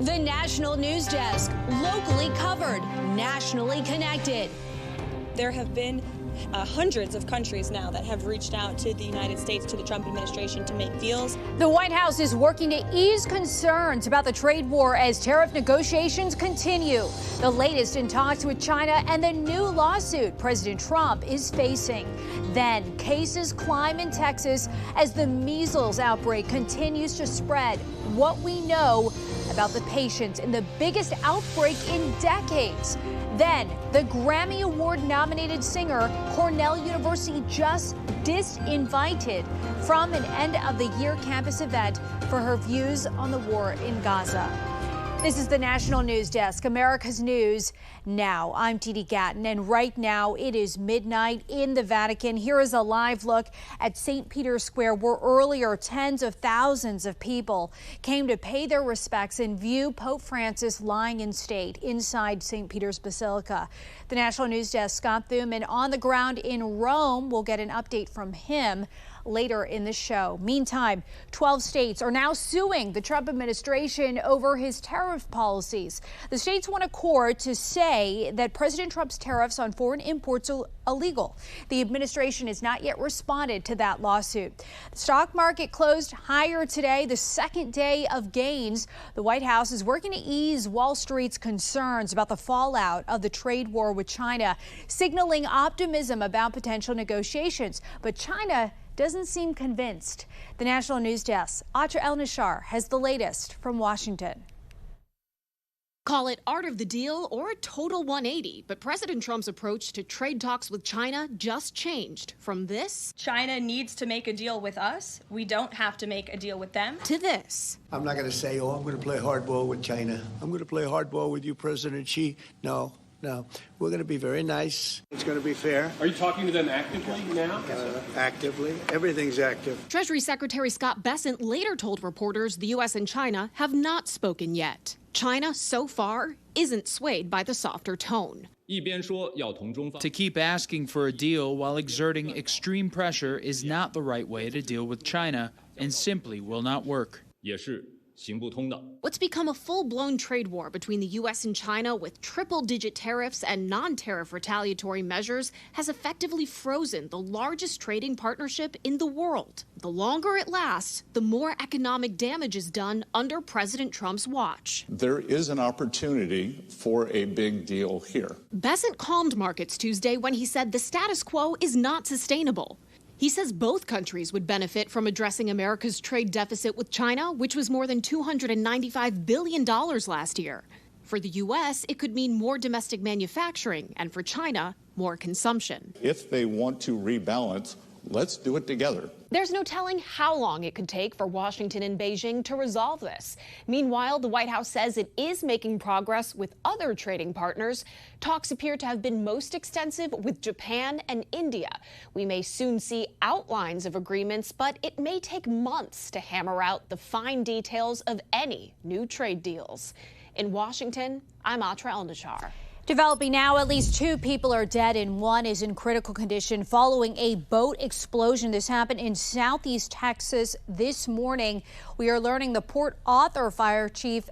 The National News Desk, locally covered, nationally connected. There have been hundreds of countries now that have reached out to the United States, to the Trump administration, to make deals. The White House is working to ease concerns about the trade war as tariff negotiations continue. The latest in talks with China and the new lawsuit President Trump is facing. Then cases climb in Texas as the measles outbreak continues to spread. What we know about the patients in the biggest outbreak in decades. Then, the Grammy Award-nominated singer, Cornell University just disinvited from an end-of-the-year campus event for her views on the war in Gaza. This is the National News Desk, America's News Now. I'm Didi Gatton, and right now it is midnight in the Vatican. Here is a live look at St. Peter's Square, where earlier tens of thousands of people came to pay their respects and view Pope Francis lying in state inside St. Peter's Basilica. The National News Desk, Scott Thuman, on the ground in Rome. We'll get an update from him later in the show. Meantime, 12 states are now suing the Trump administration over his tariff policies. The states want a court to say that President Trump's tariffs on foreign imports are illegal. The administration has not yet responded to that lawsuit. The stock market closed higher today, the second day of gains. The White House is working to ease Wall Street's concerns about the fallout of the trade war with China, signaling optimism about potential negotiations. But China doesn't seem convinced. The National News Desk, Atra El-Nashar, has the latest from Washington. Call it art of the deal or a total 180, but President Trump's approach to trade talks with China just changed from this. China needs to make a deal with us. We don't have to make a deal with them. To this. I'm not going to say, oh, I'm going to play hardball with China. I'm going to play hardball with you, President Xi. No. We're going to be very nice. It's going to be fair. Are you talking to them actively now? Actively. Everything's active. Treasury Secretary Scott Bessent later told reporters the U.S. and China have not spoken yet. China, so far, isn't swayed by the softer tone. To keep asking for a deal while exerting extreme pressure is not the right way to deal with China and simply will not work. What's become a full-blown trade war between the U.S. and China with triple-digit tariffs and non-tariff retaliatory measures has effectively frozen the largest trading partnership in the world. The longer it lasts, the more economic damage is done under President Trump's watch. There is an opportunity for a big deal here. Bessent calmed markets Tuesday when he said the status quo is not sustainable. He says both countries would benefit from addressing America's trade deficit with China, which was more than $295 billion last year. For the U.S., it could mean more domestic manufacturing, and for China, more consumption. If they want to rebalance, let's do it together. There's no telling how long it could take for Washington and Beijing to resolve this. Meanwhile, the White House says it is making progress with other trading partners. Talks appear to have been most extensive with Japan and India. We may soon see outlines of agreements, but it may take months to hammer out the fine details of any new trade deals. In Washington, I'm Atra El-Nashar. Developing now, at least 2 people are dead and 1 is in critical condition following a boat explosion. This happened in southeast Texas this morning. We are learning the Port Arthur fire chief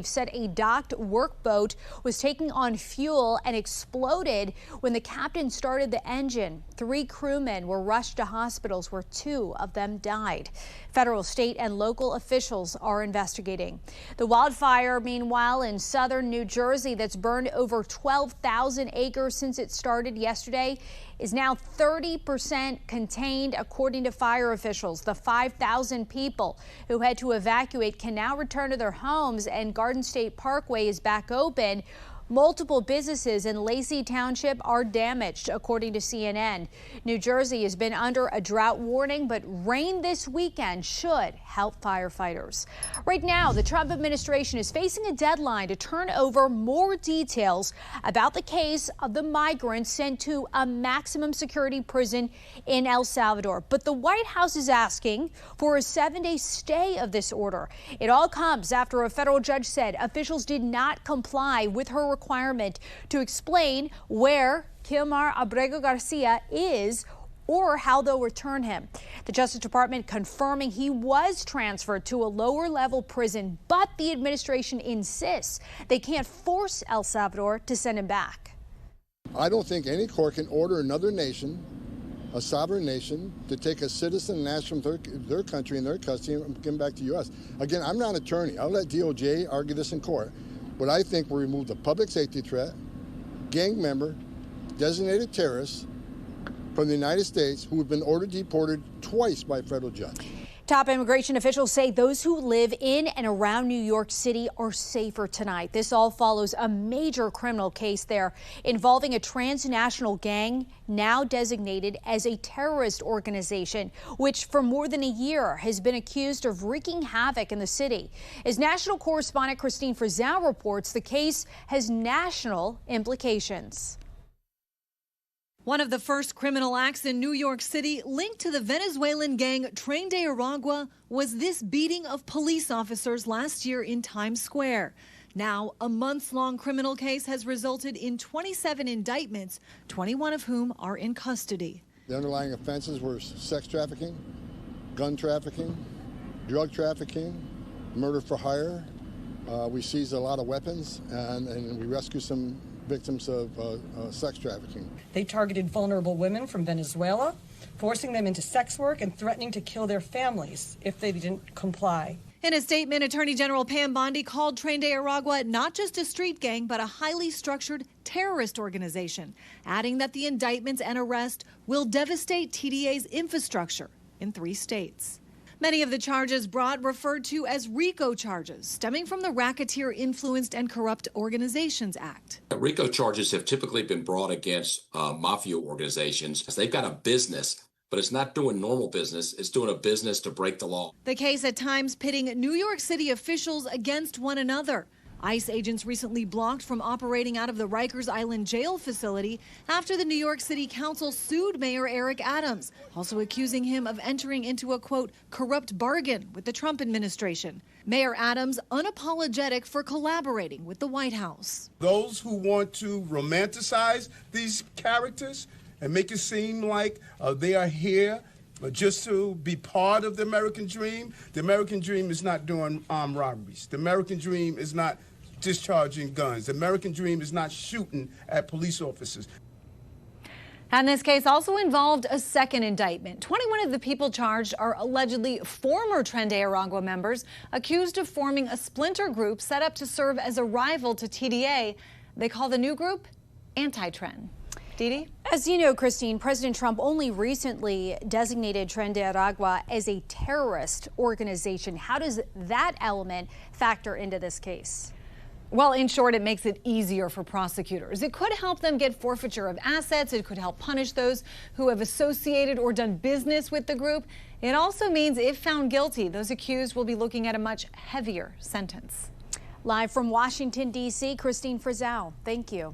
said a docked workboat was taking on fuel and exploded when the captain started the engine. 3 crewmen were rushed to hospitals where 2 of them died. Federal, state, and local officials are investigating. The wildfire, meanwhile, in southern New Jersey that's burned over 12,000 acres since it started yesterday is now 30% contained, according to fire officials. The 5,000 people who had to evacuate can now return to their homes, and Garden State Parkway is back open. Multiple businesses in Lacey Township are damaged, according to CNN. New Jersey has been under a drought warning, but rain this weekend should help firefighters. Right now, the Trump administration is facing a deadline to turn over more details about the case of the migrants sent to a maximum security prison in El Salvador. But the White House is asking for a 7-day stay of this order. It all comes after a federal judge said officials did not comply with her requirement to explain where Kilmar Abrego Garcia is or how they'll return him. The Justice Department confirming he was transferred to a lower level prison, but the administration insists they can't force El Salvador to send him back. I don't think any court can order another nation, a sovereign nation, to take a citizen national from their country in their custody and get them back to the U.S. Again, I'm not an attorney. I'll let DOJ argue this in court. But I think we remove the public safety threat, gang member, designated terrorists from the United States who have been ordered deported twice by a federal judge. Top immigration officials say those who live in and around New York City are safer tonight. This all follows a major criminal case there involving a transnational gang now designated as a terrorist organization, which for more than a year has been accused of wreaking havoc in the city. As national correspondent Christine Frizzell reports, the case has national implications. One of the first criminal acts in New York City linked to the Venezuelan gang Tren de Aragua was this beating of police officers last year in Times Square. Now, a months-long criminal case has resulted in 27 indictments, 21 of whom are in custody. The underlying offenses were sex trafficking, gun trafficking, drug trafficking, murder for hire. We seized a lot of weapons and we rescued some victims of sex trafficking. They targeted vulnerable women from Venezuela, forcing them into sex work and threatening to kill their families if they didn't comply. In a statement, Attorney General Pam Bondi called Tren de Aragua not just a street gang, but a highly structured terrorist organization, adding that the indictments and arrest will devastate TDA's infrastructure in 3 states. Many of the charges brought referred to as RICO charges, stemming from the Racketeer Influenced and Corrupt Organizations Act. RICO charges have typically been brought against mafia organizations. They've got a business, but it's not doing normal business. It's doing a business to break the law. The case at times pitting New York City officials against one another. ICE agents recently blocked from operating out of the Rikers Island jail facility after the New York City Council sued Mayor Eric Adams, also accusing him of entering into a, quote, corrupt bargain with the Trump administration. Mayor Adams unapologetic for collaborating with the White House. Those who want to romanticize these characters and make it seem like they are here just to be part of the American dream. The American dream is not doing armed robberies. The American dream is not discharging guns. The American dream is not shooting at police officers. And this case also involved a second indictment. 21 of the people charged are allegedly former Tren de Aragua members accused of forming a splinter group set up to serve as a rival to TDA. They call the new group Anti-Tren. Didi? As you know, Christine, President Trump only recently designated Tren de Aragua as a terrorist organization. How does that element factor into this case? Well, in short, it makes it easier for prosecutors. It could help them get forfeiture of assets. It could help punish those who have associated or done business with the group. It also means if found guilty, those accused will be looking at a much heavier sentence. Live from Washington, D.C., Christine Frizzell. Thank you.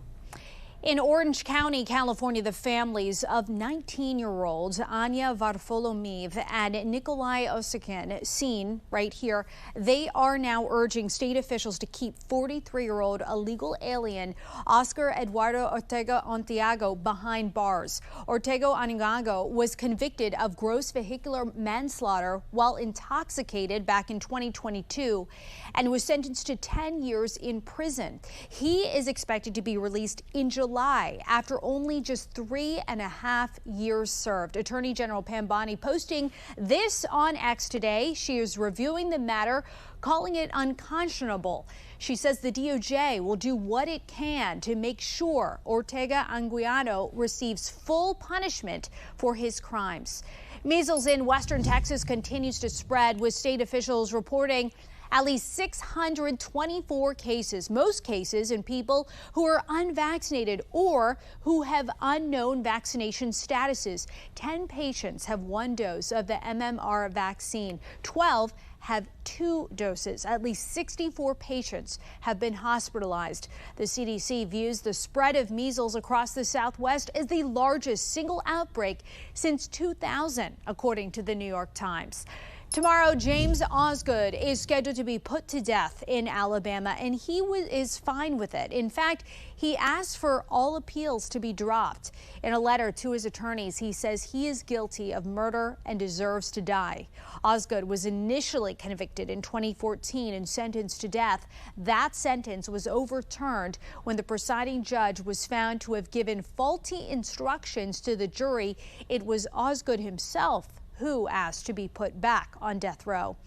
In Orange County, California, the families of 19-year-olds Anya Varfolomeev and Nikolai Osikin, seen right here, they are now urging state officials to keep 43-year-old illegal alien Oscar Eduardo Ortega Ontiago behind bars. Ortega Ontiago was convicted of gross vehicular manslaughter while intoxicated back in 2022 and was sentenced to 10 years in prison. He is expected to be released in July after only just 3.5 years served. Attorney General Pam Bondi posting this on X today. She is reviewing the matter, calling it unconscionable. She says the DOJ will do what it can to make sure Ortega Anguiano receives full punishment for his crimes. Measles in Western Texas continues to spread, with state officials reporting at least 624 cases, most cases in people who are unvaccinated or who have unknown vaccination statuses. 10 patients have 1 dose of the MMR vaccine. 12 have 2 doses. At least 64 patients have been hospitalized. The CDC views the spread of measles across the Southwest as the largest single outbreak since 2000, according to the New York Times. Tomorrow, James Osgood is scheduled to be put to death in Alabama, and he is fine with it. In fact, he asked for all appeals to be dropped. In a letter to his attorneys, he says he is guilty of murder and deserves to die. Osgood was initially convicted in 2014 and sentenced to death. That sentence was overturned when the presiding judge was found to have given faulty instructions to the jury. It was Osgood himself who asked to be put back on death row.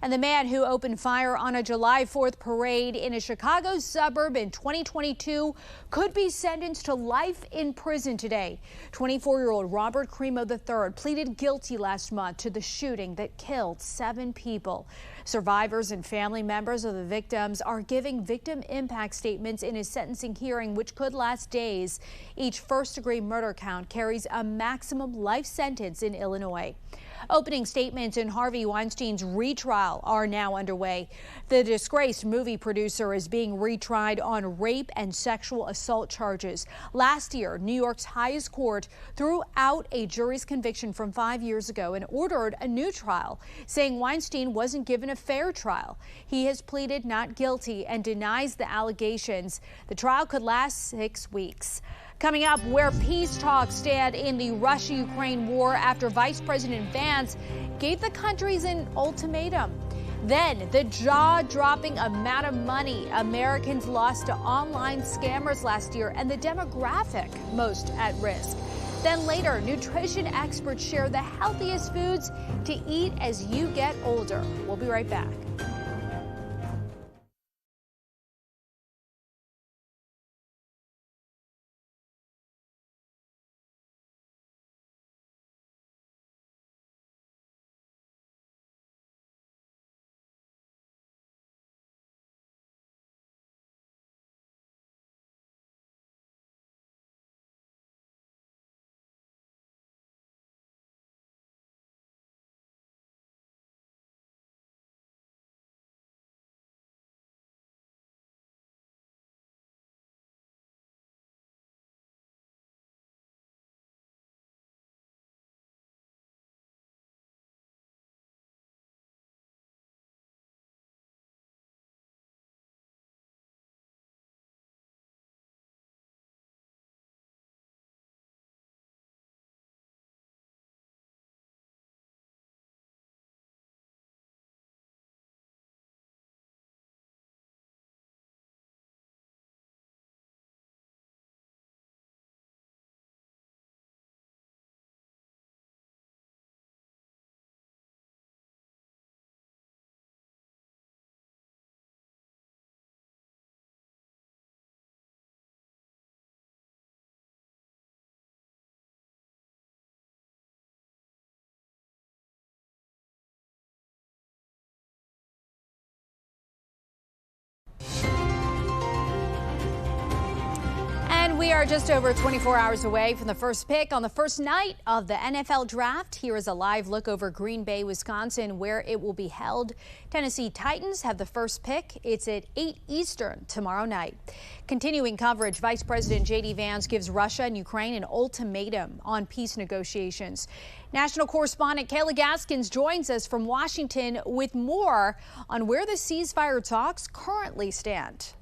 And the man who opened fire on a July 4th parade in a Chicago suburb in 2022 could be sentenced to life in prison today. 24-year-old Robert Cremo III pleaded guilty last month to the shooting that killed 7 people. Survivors and family members of the victims are giving victim impact statements in his sentencing hearing, which could last days. Each first-degree murder count carries a maximum life sentence in Illinois. Opening statements in Harvey Weinstein's retrial are now underway. The disgraced movie producer is being retried on rape and sexual assault charges. Last year, New York's highest court threw out a jury's conviction from 5 years ago and ordered a new trial, saying Weinstein wasn't given a fair trial. He has pleaded not guilty and denies the allegations. The trial could last 6 weeks. Coming up, where peace talks stand in the Russia-Ukraine war after Vice President Vance gave the countries an ultimatum. Then, the jaw-dropping amount of money Americans lost to online scammers last year and the demographic most at risk. Then later, nutrition experts share the healthiest foods to eat as you get older. We'll be right back. We are just over 24 hours away from the first pick on the first night of the NFL draft. Here is a live look over Green Bay, Wisconsin, where it will be held. Tennessee Titans have the first pick. It's at 8 Eastern tomorrow night. Continuing coverage, Vice President J.D. Vance gives Russia and Ukraine an ultimatum on peace negotiations. National correspondent Kayla Gaskins joins us from Washington with more on where the ceasefire talks currently stand.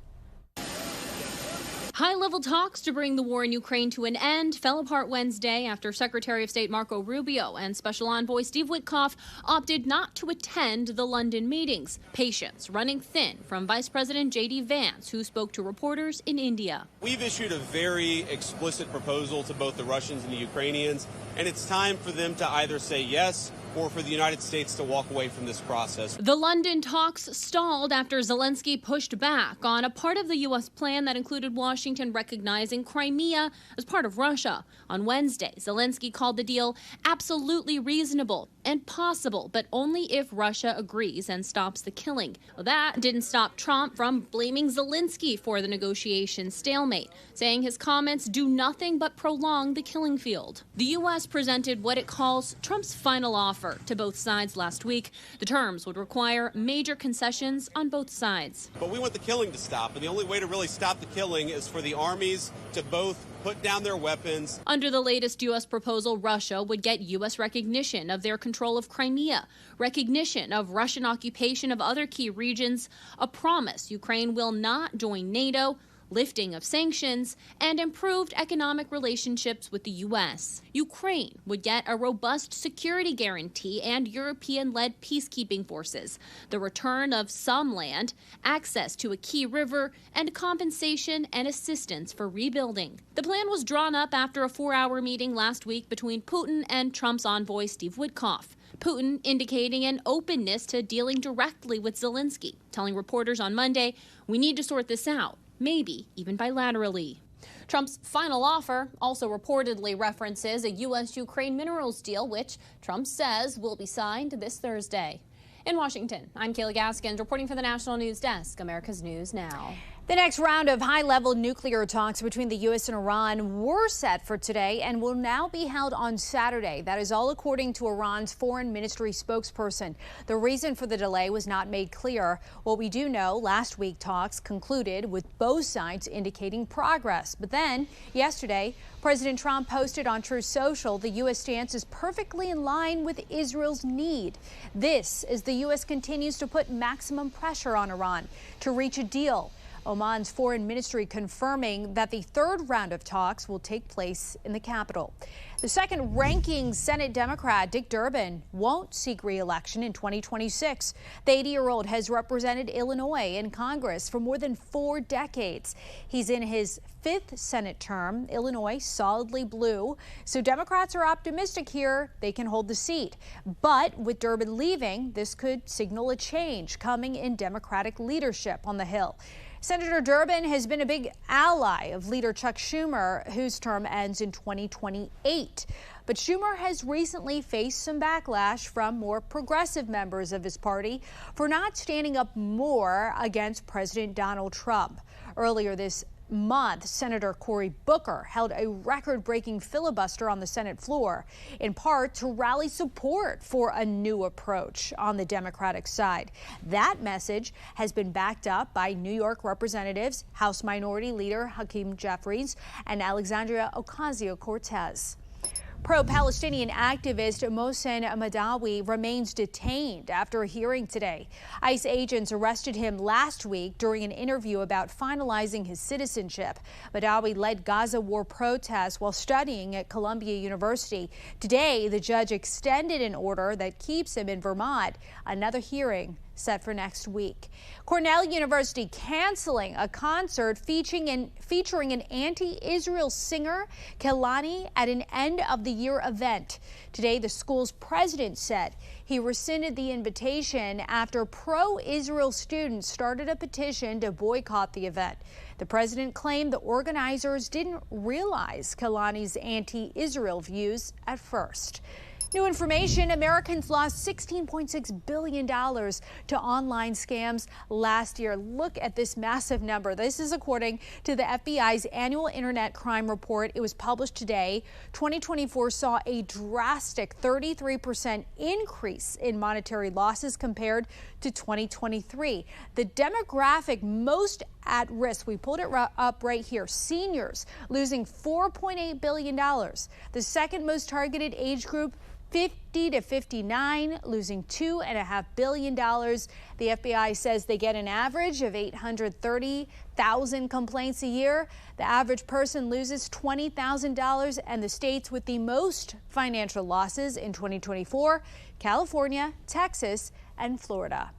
High-level talks to bring the war in Ukraine to an end fell apart Wednesday after Secretary of State Marco Rubio and Special Envoy Steve Witkoff opted not to attend the London meetings. Patience running thin from Vice President J.D. Vance, who spoke to reporters in India. We've issued a very explicit proposal to both the Russians and the Ukrainians, and it's time for them to either say yes or for the United States to walk away from this process. The London talks stalled after Zelensky pushed back on a part of the U.S. plan that included Washington recognizing Crimea as part of Russia. On Wednesday, Zelensky called the deal absolutely reasonable and possible, but only if Russia agrees and stops the killing. Well, that didn't stop Trump from blaming Zelensky for the negotiation stalemate, saying his comments do nothing but prolong the killing field. The U.S. presented what it calls Trump's final offer, offer to both sides last week. The terms would require major concessions on both sides. But we want the killing to stop, and the only way to really stop the killing is for the armies to both put down their weapons. Under the latest U.S. proposal, Russia would get U.S. recognition of their control of Crimea, recognition of Russian occupation of other key regions, a promise Ukraine will not join NATO, lifting of sanctions, and improved economic relationships with the U.S. Ukraine would get a robust security guarantee and European-led peacekeeping forces, the return of some land, access to a key river, and compensation and assistance for rebuilding. The plan was drawn up after a 4-hour meeting last week between Putin and Trump's envoy Steve Witkoff. Putin indicating an openness to dealing directly with Zelensky, telling reporters on Monday, "We need to sort this out, maybe even bilaterally." Trump's final offer also reportedly references a U.S.-Ukraine minerals deal, which Trump says will be signed this Thursday. In Washington, I'm Kayla Gaskins reporting for the National News Desk, America's News Now. The next round of high-level nuclear talks between the U.S. and Iran were set for today and will now be held on Saturday. That is all according to Iran's foreign ministry spokesperson. The reason for the delay was not made clear. What we do know, last week talks concluded with both sides indicating progress. But then, yesterday, President Trump posted on Truth Social the U.S. stance is perfectly in line with Israel's need. This as the U.S. continues to put maximum pressure on Iran to reach a deal. Oman's foreign ministry confirming that the third round of talks will take place in the capital. The second-ranking Senate Democrat, Dick Durbin, won't seek re-election in 2026. The 80-year-old has represented Illinois in Congress for more than 4 decades. He's in his 5th Senate term. Illinois solidly blue, so Democrats are optimistic here they can hold the seat. But with Durbin leaving, this could signal a change coming in Democratic leadership on the Hill. Senator Durbin has been a big ally of leader Chuck Schumer, whose term ends in 2028. But Schumer has recently faced some backlash from more progressive members of his party for not standing up more against President Donald Trump. Earlier this month, Senator Cory Booker held a record-breaking filibuster on the Senate floor, in part to rally support for a new approach on the Democratic side. That message has been backed up by New York Representatives, House Minority Leader Hakeem Jeffries and Alexandria Ocasio-Cortez. Pro-Palestinian activist Mohsen Madawi remains detained after a hearing today. ICE agents arrested him last week during an interview about finalizing his citizenship. Madawi led Gaza war protests while studying at Columbia University. Today, the judge extended an order that keeps him in Vermont. Another hearing set for next week. Cornell University canceling a concert featuring an anti-Israel singer, Kehlani, at an end-of-the-year event. Today, the school's president said he rescinded the invitation after pro-Israel students started a petition to boycott the event. The president claimed the organizers didn't realize Kehlani's anti-Israel views at first. New information, Americans lost $16.6 billion to online scams last year. Look at this massive number. This is according to the FBI's annual Internet Crime Report. It was published today. 2024 saw a drastic 33% increase in monetary losses compared to 2023. The demographic most at risk, we pulled it up right here, seniors losing $4.8 billion. The second most targeted age group, 50 to 59, losing $2.5 billion. The FBI says they get an average of 830,000 complaints a year. The average person loses $20,000, and the states with the most financial losses in 2024, California, Texas, and Florida.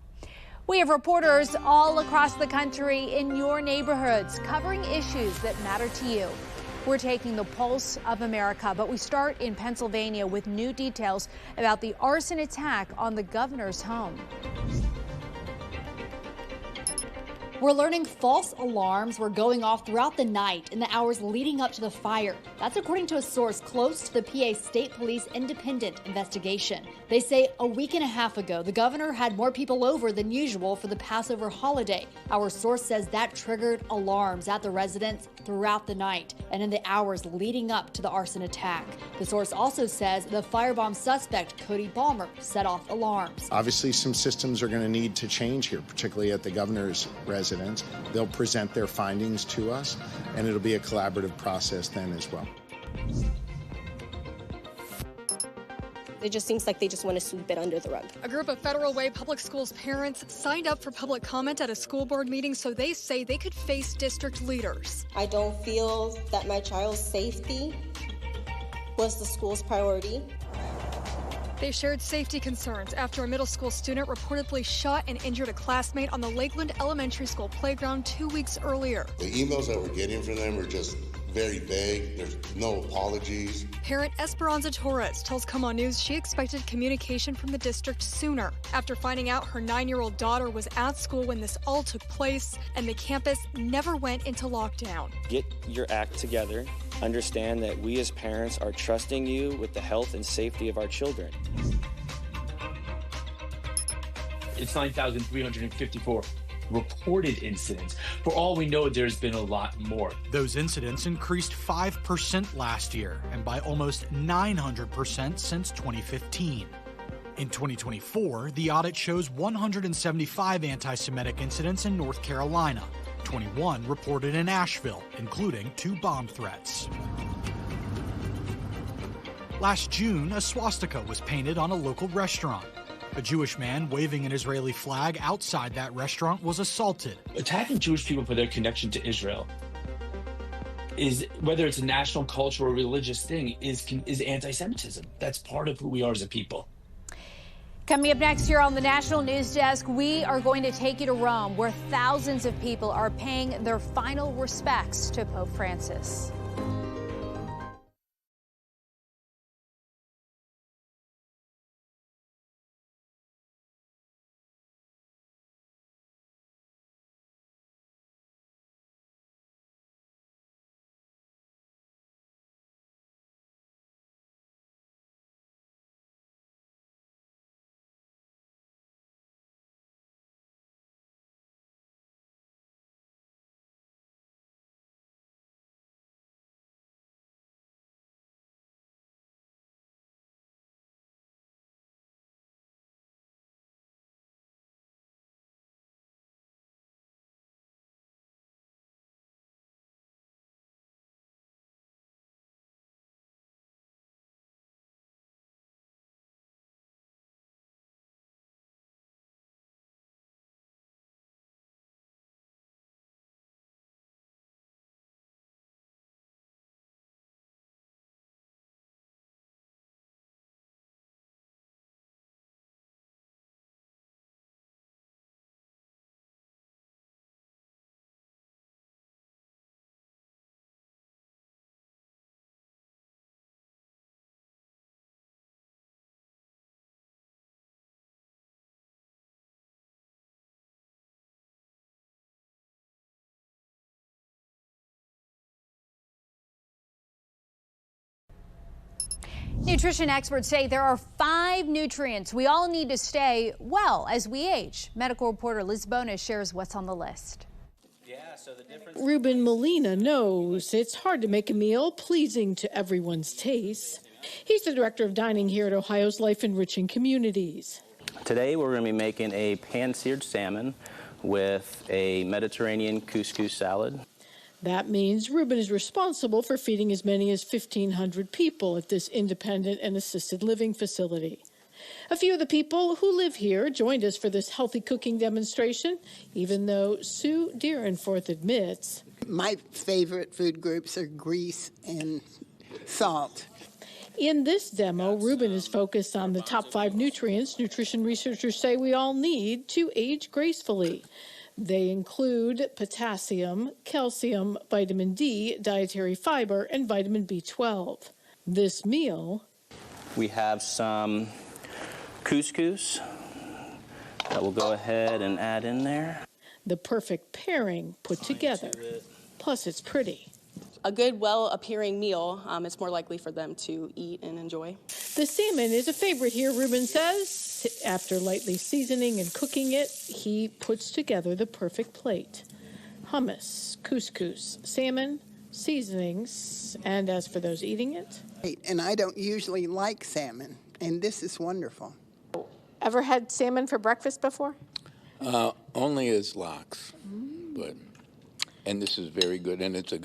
We have reporters all across the country in your neighborhoods covering issues that matter to you. We're taking the pulse of America, but we start in Pennsylvania with new details about the arson attack on the governor's home. We're learning false alarms were going off throughout the night in the hours leading up to the fire. That's according to a source close to the PA State Police independent investigation. They say a week and a half ago, the governor had more people over than usual for the Passover holiday. Our source says that triggered alarms at the residence throughout the night and in the hours leading up to the arson attack. The source also says the firebomb suspect, Cody Balmer, set off alarms. Obviously, some systems are going to need to change here, particularly at the governor's residence. They'll present their findings to us, and it'll be a collaborative process then as well. It just seems like they just want to sweep it under the rug. A group of Federal Way Public Schools parents signed up for public comment at a school board meeting, so they say they could face district leaders. I don't feel that my child's safety was the school's priority. They shared safety concerns after a middle school student reportedly shot and injured a classmate on the Lakeland Elementary School playground 2 weeks earlier. The emails that we're getting from them are just very vague. There's no apologies. Parent Esperanza Torres tells Come On News she expected communication from the district sooner after finding out her 9-year-old daughter was at school when this all took place and the campus never went into lockdown. Get your act together. Understand that we as parents are trusting you with the health and safety of our children. It's 9,354 reported incidents. For all we know, there's been a lot more. Those incidents increased 5% last year and by almost 900% since 2015. In 2024, the audit shows 175 anti-Semitic incidents in North Carolina, 21 reported in Asheville, including 2 bomb threats. Last June, a swastika was painted on a local restaurant. A Jewish man waving an Israeli flag outside that restaurant was assaulted. Attacking Jewish people for their connection to Israel is, whether it's a national, cultural, or religious thing, is anti-Semitism. That's part of who we are as a people. Coming up next here on the National News Desk, we are going to take you to Rome, where thousands of people are paying their final respects to Pope Francis. Nutrition experts say there are 5 nutrients we all need to stay well as we age. Medical reporter Liz Bonas shares what's on the list. Ruben Molina knows it's hard to make a meal pleasing to everyone's taste. He's the director of dining here at Ohio's Life Enriching Communities. Today we're going to be making a pan-seared salmon with a Mediterranean couscous salad. That means Ruben is responsible for feeding as many as 1,500 people at this independent and assisted living facility. A few of the people who live here joined us for this healthy cooking demonstration, even though Sue Deerenforth admits, my favorite food groups are grease and salt. In this demo, Ruben is focused on the top 5 nutrients nutrition researchers say we all need to age gracefully. They include potassium, calcium, vitamin D, dietary fiber, and vitamin B12. This meal, we have some couscous that we'll go ahead and add in there. The perfect pairing put together. Plus, it's pretty. A good, well-appearing meal, it's more likely for them to eat and enjoy. The salmon is a favorite here, Ruben says. After lightly seasoning and cooking it, he puts together the perfect plate. Hummus, couscous, salmon, seasonings, and as for those eating it... And I don't usually like salmon, and this is wonderful. Ever had salmon for breakfast before? Only as lox, and this is very good, and it's a...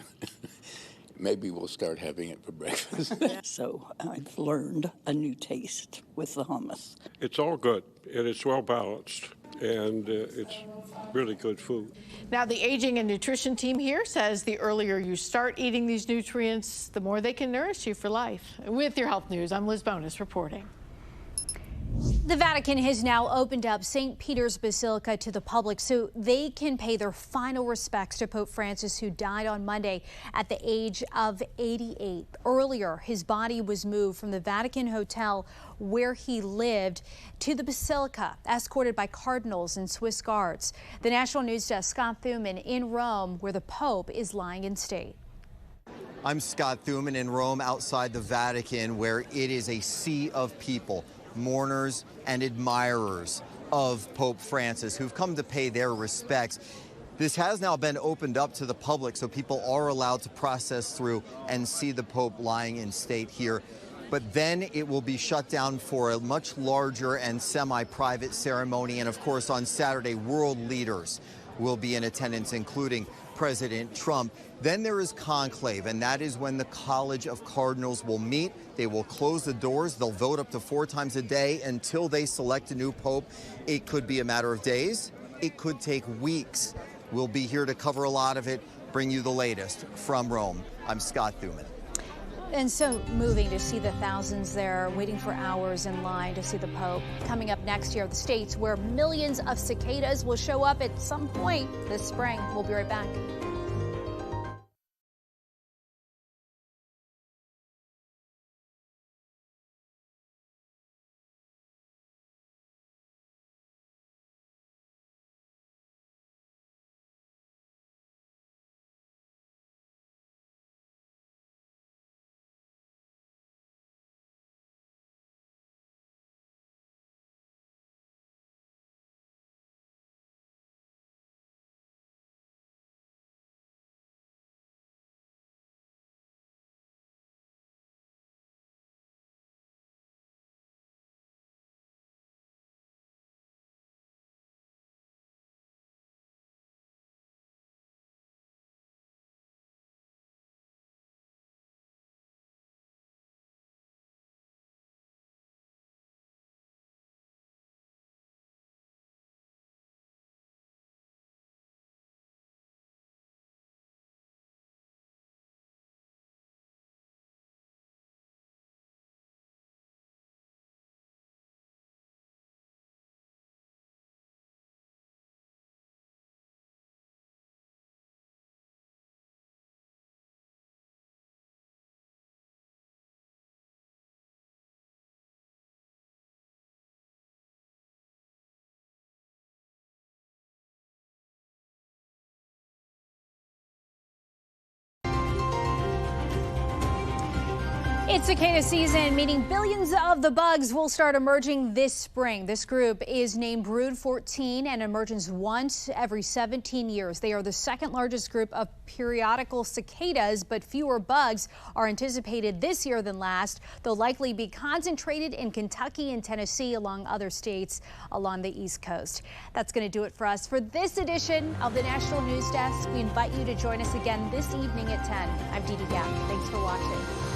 Maybe we'll start having it for breakfast. So I've learned a new taste with the hummus. It's all good, and it's well balanced, and it's really good food. Now, the aging and nutrition team here says the earlier you start eating these nutrients, the more they can nourish you for life. With your health news, I'm Liz Bonus reporting. The Vatican has now opened up St. Peter's Basilica to the public so they can pay their final respects to Pope Francis, who died on Monday at the age of 88. Earlier, his body was moved from the Vatican Hotel where he lived to the Basilica, escorted by cardinals and Swiss guards. The National News Desk, Scott Thuman in Rome, where the Pope is lying in state. I'm Scott Thuman in Rome, outside the Vatican, where it is a sea of people, mourners and admirers of Pope Francis, who've come to pay their respects. This has now been opened up to the public, so people are allowed to process through and see the Pope lying in state here. But then it will be shut down for a much larger and semi-private ceremony. And of course, on Saturday, world leaders will be in attendance, including President Trump. Then there is conclave, and that is when the College of Cardinals will meet. They will close the doors. They'll vote up to 4 times a day until they select a new pope. It could be a matter of days. It could take weeks. We'll be here to cover a lot of it, bring you the latest from Rome. I'm Scott Thuman. And so moving to see the thousands there waiting for hours in line to see the Pope. Coming up next year, the states where millions of cicadas will show up at some point this spring. We'll be right back. It's cicada season, meaning billions of the bugs will start emerging this spring. This group is named Brood 14 and emerges once every 17 years. They are the second largest group of periodical cicadas, but fewer bugs are anticipated this year than last. They'll likely be concentrated in Kentucky and Tennessee, along other states along the East Coast. That's going to do it for us for this edition of the National News Desk. We invite you to join us again this evening at 10. I'm Dee Dee Gap. Thanks for watching.